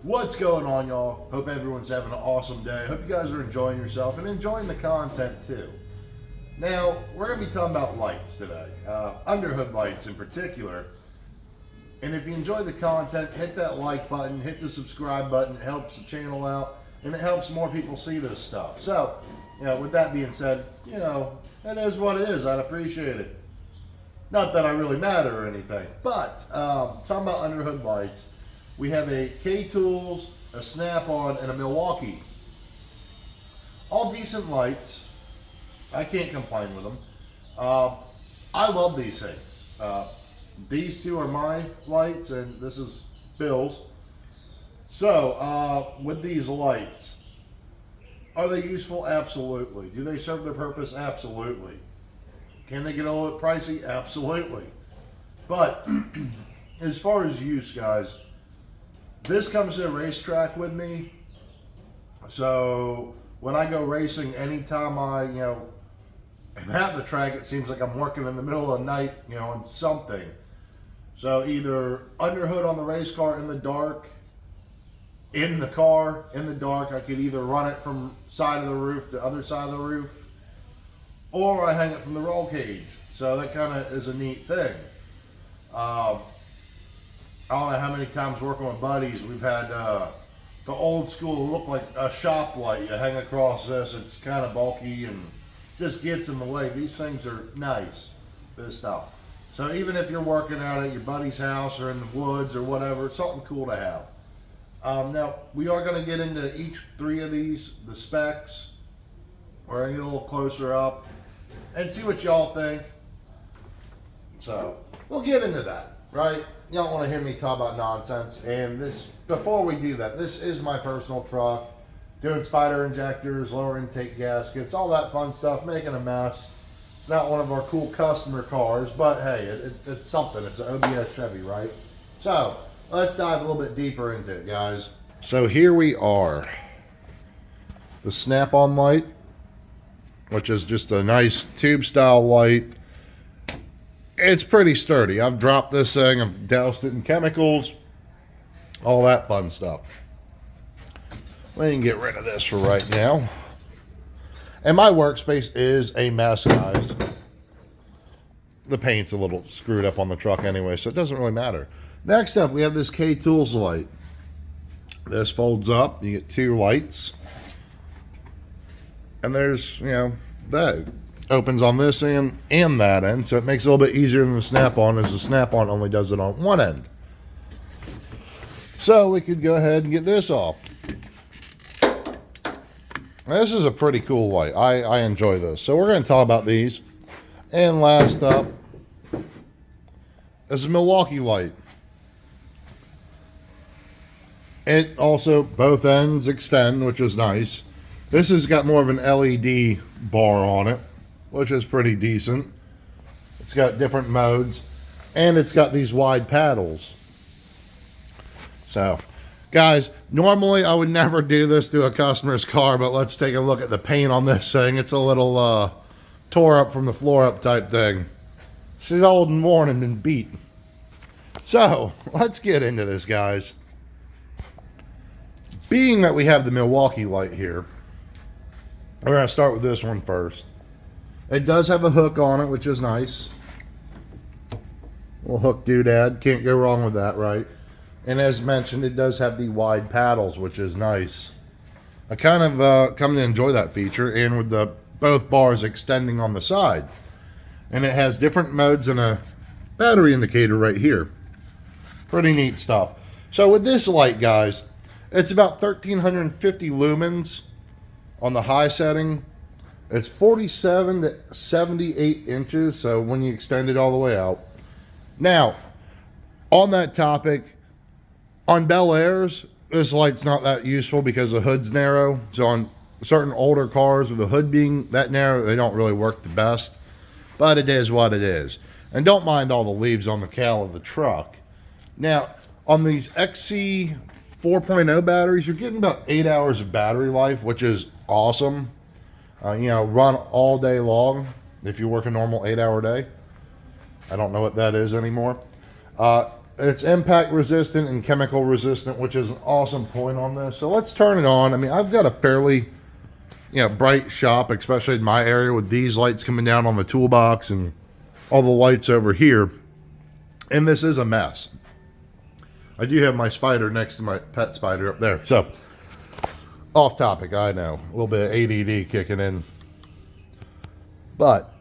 What's going on, y'all? Hope everyone's having an awesome day. Hope you guys are enjoying yourself and enjoying the content too. Now, we're going to be talking about lights today, underhood lights in particular. And if you enjoy the content, hit that like button, hit the subscribe button. It helps the channel out and it helps more people see this stuff. So, with that being said, it is what it is. I'd appreciate it. Not that I really matter or anything, but talking about underhood lights. We have a K-Tools, a Snap-on, and a Milwaukee. All decent lights. I can't complain with them. I love these things. These two are my lights, and this is Bill's. So, with these lights, are they useful? Absolutely. Do they serve their purpose? Absolutely. Can they get a little bit pricey? Absolutely. But, as far as use, guys, this comes to a racetrack with me. So when I go racing, anytime I, am at the track, it seems like I'm working in the middle of the night, on something. So either underhood on the race car in the dark, in the car, in the dark. I could either run it from side of the roof to other side of the roof, or I hang it from the roll cage. So that kind of is a neat thing. I don't know how many times working with buddies, we've had the old school look like a shop light. You hang across this, it's kind of bulky and just gets in the way. These things are nice, this stuff. So even if you're working out at your buddy's house or in the woods or whatever, it's something cool to have. Now, we are going to get into each three of these, the specs. We're going to get a little closer up and see what y'all think. So, we'll get into that, right? You don't want to hear me talk about nonsense. And before we do that, this is my personal truck. Doing spider injectors, lower intake gaskets, all that fun stuff, making a mess. It's not one of our cool customer cars, but hey, it's something. It's an OBS Chevy, right? So, let's dive a little bit deeper into it, guys. So here we are. The Snap-on light, which is just a nice tube-style light. It's pretty sturdy. I've dropped this thing, I've doused it in chemicals, all that fun stuff. We can get rid of this for right now. And my workspace is a mess, guys. The paint's a little screwed up on the truck anyway, so it doesn't really matter. Next up, we have this K-Tools light. This folds up. You get two lights. And there's, that opens on this end and that end, so it makes it a little bit easier than the Snap-on, as the Snap-on only does it on one end. So we could go ahead and get this off. Now, this is a pretty cool light. I enjoy this. So we're going to talk about these. And last up is a Milwaukee light. It also, both ends extend, which is nice. This has got more of an LED bar on it, which is pretty decent. It's got different modes, and it's got these wide paddles. So, guys, normally I would never do this to a customer's car, but let's take a look at the paint on this thing. It's a little tore up from the floor up type thing. She's old and worn and been beat. So, let's get into this, guys. Being that we have the Milwaukee light here, we're going to start with this one first. It does have a hook on it, which is nice. Little hook doodad. Can't go wrong with that, right? And as mentioned, it does have the wide paddles, which is nice. I kind of come to enjoy that feature, and with the both bars extending on the side. And it has different modes and a battery indicator right here. Pretty neat stuff. So with this light, guys, it's about 1,350 lumens on the high setting. It's 47 to 78 inches, so when you extend it all the way out. Now, on that topic, on Bel Airs, this light's not that useful because the hood's narrow. So on certain older cars with the hood being that narrow, they don't really work the best. But it is what it is. And don't mind all the leaves on the cowl of the truck. Now, on these XC 4.0 batteries, you're getting about 8 hours of battery life, which is awesome. Run all day long if you work a normal 8-hour day. I don't know what that is anymore. It's impact resistant and chemical resistant, which is an awesome point on this. So let's turn it on. I mean, I've got a fairly, bright shop, especially in my area with these lights coming down on the toolbox and all the lights over here. And this is a mess. I do have my spider next to my pet spider up there. So, off topic, I know. A little bit of ADD kicking in. But,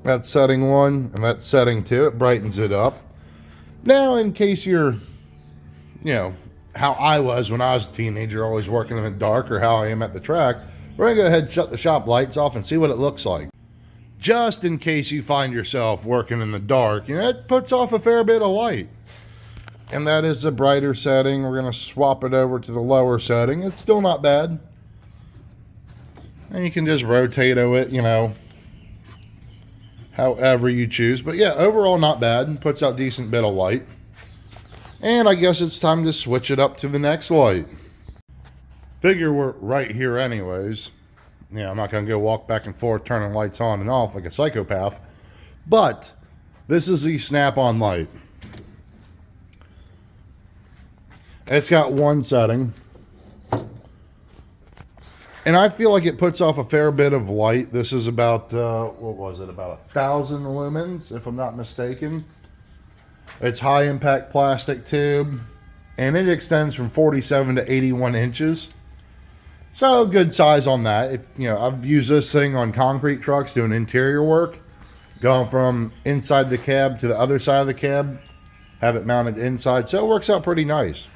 that's setting 1 and that's setting 2. It brightens it up. Now, in case you're, how I was when I was a teenager, always working in the dark, or how I am at the track, we're going to go ahead and shut the shop lights off and see what it looks like. Just in case you find yourself working in the dark, it puts off a fair bit of light. And that is the brighter setting. We're going to swap it over to the lower setting. It's still not bad. And you can just rotate it, however you choose. But yeah, overall not bad. Puts out a decent bit of light. And I guess it's time to switch it up to the next light. Figure we're right here anyways. I'm not going to go walk back and forth turning lights on and off like a psychopath. But this is the snap-on light. It's got one setting. And I feel like it puts off a fair bit of light. This is about, about 1,000 lumens, if I'm not mistaken. It's high impact plastic tube. And it extends from 47 to 81 inches. So good size on that. If I've used this thing on concrete trucks doing interior work. Going from inside the cab to the other side of the cab. Have it mounted inside. So it works out pretty nice.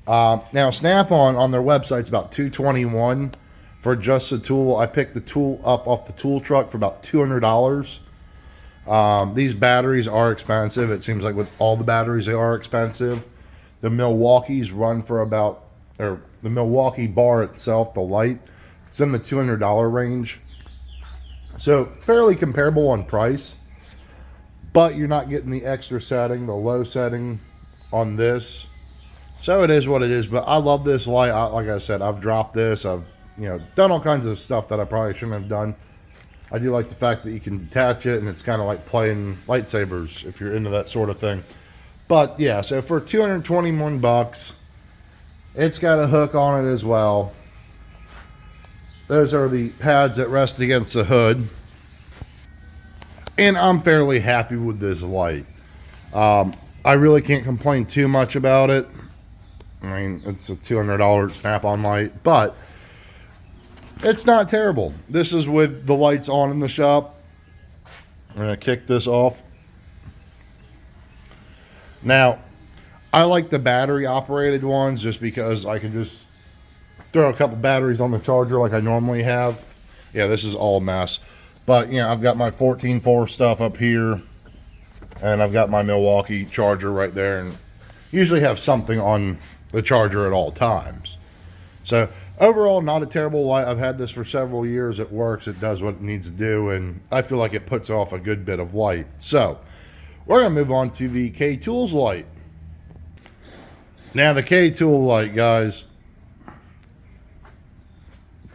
Now, Snap-on on their website is about $221 for just the tool. I picked the tool up off the tool truck for about $200. These batteries are expensive. It seems like with all the batteries, they are expensive. The Milwaukee's run for about, or the Milwaukee bar itself, the light, it's in the $200 range. So fairly comparable on price, but you're not getting the extra setting, the low setting on this. So it is what it is, but I love this light. Like I said, I've dropped this. I've, done all kinds of stuff that I probably shouldn't have done. I do like the fact that you can detach it, and it's kind of like playing lightsabers if you're into that sort of thing. But yeah, so for $221, it's got a hook on it as well. Those are the pads that rest against the hood. And I'm fairly happy with this light. I really can't complain too much about it. I mean, it's a $200 Snap-on light, but it's not terrible. This is with the lights on in the shop. I'm going to kick this off. Now, I like the battery-operated ones just because I can just throw a couple batteries on the charger like I normally have. Yeah, this is all a mess. But, I've got my 14.4 stuff up here, and I've got my Milwaukee charger right there, and usually have something on the charger at all times. So overall, not a terrible light. I've had this for several years. It works. It does what it needs to do, and I feel like it puts off a good bit of light. So we're going to move on to the K-Tools light. Now the K-Tool light, guys,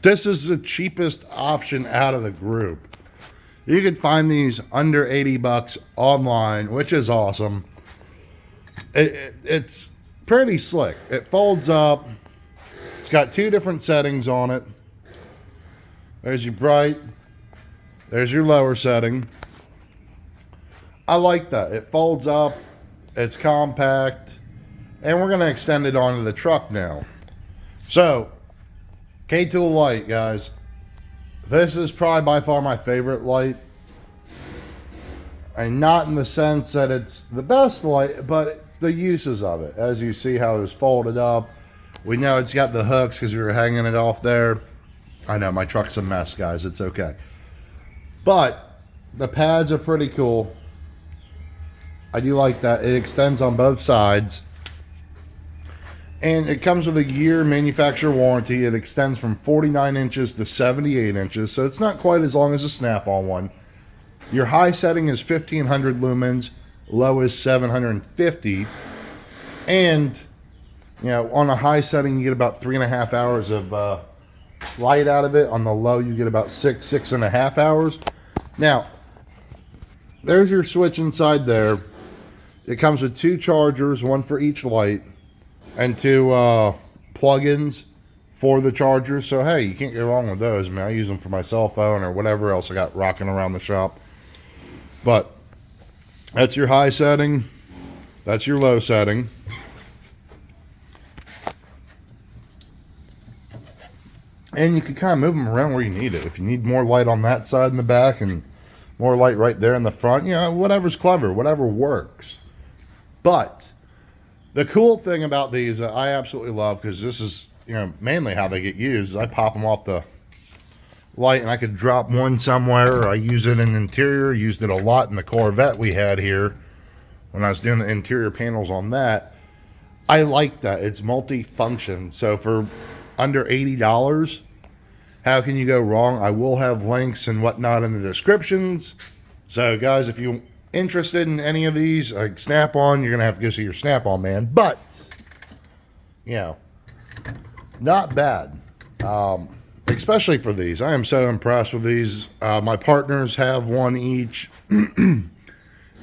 this is the cheapest option out of the group. You can find these under $80 online, which is awesome. It's pretty slick. It folds up. It's got two different settings on it. There's your bright. There's your lower setting. I like that. It folds up. It's compact. And we're going to extend it onto the truck now. So, K-Tool light, guys. This is probably by far my favorite light. And not in the sense that it's the best light, but the uses of it. As you see how it's folded up. We know it's got the hooks because we were hanging it off there. I know, my truck's a mess, guys. It's okay. But the pads are pretty cool. I do like that. It extends on both sides. And it comes with a year manufacturer warranty. It extends from 49 inches to 78 inches. So it's not quite as long as a Snap-on one. Your high setting is 1500 lumens. Low is 750. And, on a high setting, you get about 3.5 hours of light out of it. On the low, you get about 6.5 hours. Now, there's your switch inside there. It comes with 2 chargers, one for each light, and 2 plug-ins for the chargers. So hey, you can't go wrong with those. I mean, I use them for my cell phone or whatever else I got rocking around the shop. But that's your high setting. That's your low setting. And you can kind of move them around where you need it. If you need more light on that side in the back and more light right there in the front, you know, whatever's clever, whatever works. But the cool thing about these that I absolutely love, because this is, you know, mainly how they get used, is I pop them off the light and I could drop one somewhere. I use it in interior, used it a lot in the Corvette we had here when I was doing the interior panels on that. I like that. It's multi-function. So for under $80, how can you go wrong? I will have links and whatnot in the descriptions. So guys, if you're interested in any of these, like Snap-on, you're gonna have to go see your Snap-on man. But you know, not bad, especially for these. I am so impressed with these. My partners have one each.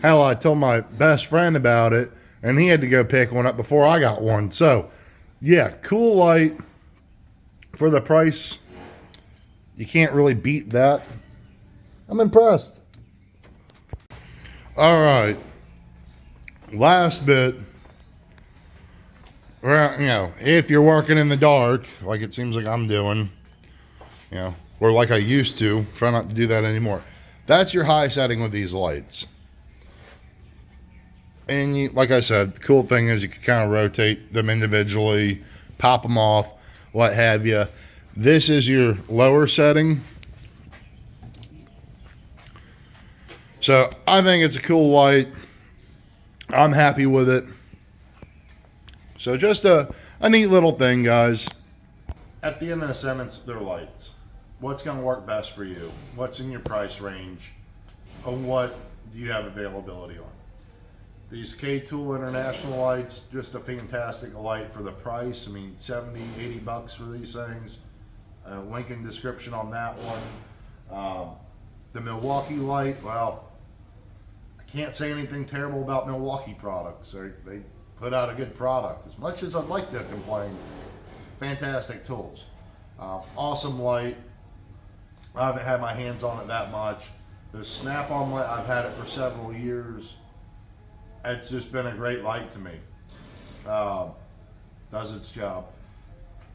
Hell, I told my best friend about it and he had to go pick one up before I got one. So yeah, cool light. For the price, you can't really beat that. I'm impressed. All right. Last bit. Well, you know, if you're working in the dark, like it seems like I'm doing, you know, or like I used to, try not to do that anymore. That's your high setting with these lights. And you, like I said, the cool thing is you can kind of rotate them individually, pop them off, what have you. This is your lower setting. So I think it's a cool light. I'm happy with it. So just a neat little thing, guys. At the end of the sentence, they're lights. What's going to work best for you? What's in your price range? And what do you have availability on? These K-Tool International lights, just a fantastic light for the price. I mean, 70, 80 bucks for these things. Link in description on that one. The Milwaukee light, well, I can't say anything terrible about Milwaukee products. They put out a good product. As much as I'd like to complain, fantastic tools. Awesome light. I haven't had my hands on it that much. The Snap-on light, I've had it for several years. It's just been a great light to me. Does its job.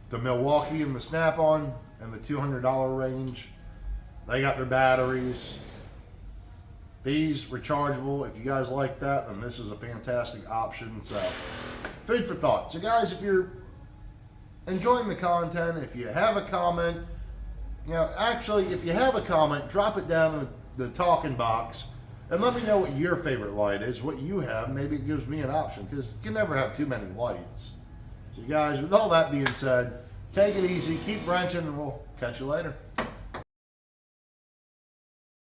The Milwaukee and the Snap-on and the $200 range, they got their batteries. These rechargeable. If you guys like that, then this is a fantastic option. So, food for thought. So guys, if you're enjoying the content, if you have a comment, you know, actually, if you have a comment, drop it down in the talking box. And let me know what your favorite light is, what you have. Maybe it gives me an option, because you can never have too many lights. So guys, with all that being said, take it easy, keep wrenching, and we'll catch you later.